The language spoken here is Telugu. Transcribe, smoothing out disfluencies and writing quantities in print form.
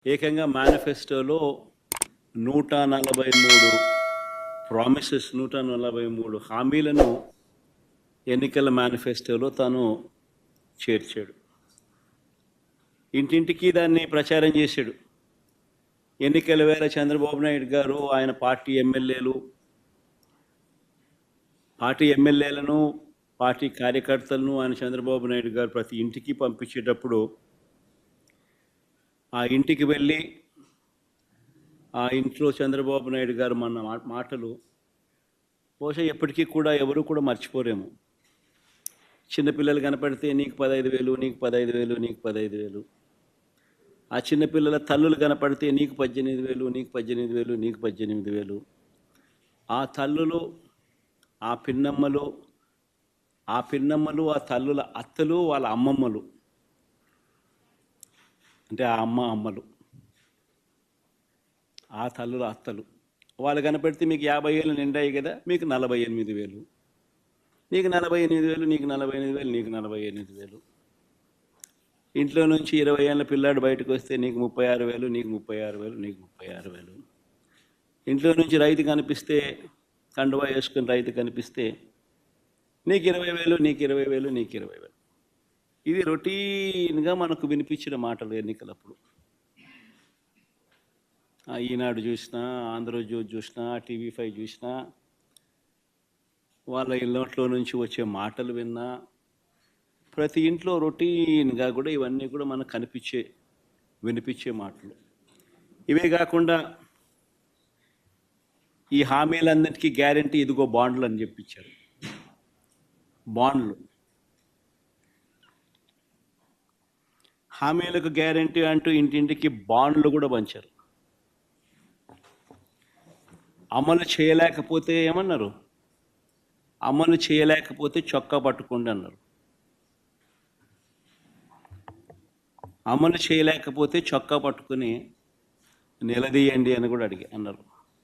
ఏకంగా మేనిఫెస్టోలో 143 ప్రామిసెస్ 143 హామీలను ఎన్నికల మేనిఫెస్టోలో తాను చేర్చాడు. ఇంటింటికి దాన్ని ప్రచారం చేశాడు. ఎన్నికల వేళ చంద్రబాబు నాయుడు గారు ఆయన పార్టీ ఎమ్మెల్యేలను పార్టీ కార్యకర్తలను ఆయన చంద్రబాబు నాయుడు గారు ప్రతి ఇంటికి పంపించేటప్పుడు ఆ ఇంటికి వెళ్ళి ఆ ఇంట్లో చంద్రబాబు నాయుడు గారు మన మాటలు బహుశా ఎప్పటికీ కూడా ఎవరు కూడా మర్చిపోరేమో. చిన్నపిల్లలు కనపడితే నీకు 15,000, నీకు 15,000, నీకు 15,000. ఆ చిన్నపిల్లల తల్లులు కనపడితే నీకు 18,000, నీకు 18,000, నీకు 18,000. ఆ తల్లులు, ఆ పిన్నమ్మలు, ఆ తల్లుల అత్తలు, వాళ్ళ అమ్మమ్మలు, అంటే ఆ అమ్మలు, ఆ తల్లుల అత్తలు వాళ్ళు కనపడితే మీకు 50 ఏళ్ళు నిండాయి కదా, మీకు 48,000, నీకు 48,000, నీకు 48,000, నీకు 48,000. ఇంట్లో నుంచి 20 ఏళ్ళ పిల్లాడు బయటకు వస్తే నీకు 36,000, నీకు 36,000, నీకు 36,000. ఇంట్లో నుంచి రైతు కనిపిస్తే, కండువా వేసుకుని రైతు కనిపిస్తే నీకు 20,000, నీకు 20,000, నీకు 20,000. ఇది రొటీన్గా మనకు వినిపించిన మాటలు ఎన్నికలప్పుడు. ఈనాడు చూసినా, ఆంధ్రజ్యోతి చూసినా, TV5 చూసినా, వాళ్ళ ఇళ్ళట్లో నుంచి వచ్చే మాటలు విన్నా, ప్రతి ఇంట్లో రొటీన్గా కూడా ఇవన్నీ కూడా మనకు వినిపించే మాటలు. ఇవే కాకుండా ఈ హామీలన్నిటికీ గ్యారంటీ ఇదిగో బాండ్లు అని చెప్పించారు. బాండ్లు, హామీలకు గ్యారంటీ అంటూ ఇంటింటికి బాండ్లు కూడా పంచారు. అమలు చేయలేకపోతే ఏమన్నారు? అమలు చేయలేకపోతే చొక్కా పట్టుకోండి అన్నారు. అమలు చేయలేకపోతే చొక్కా పట్టుకుని నిలదీయండి అని కూడా అన్నారు.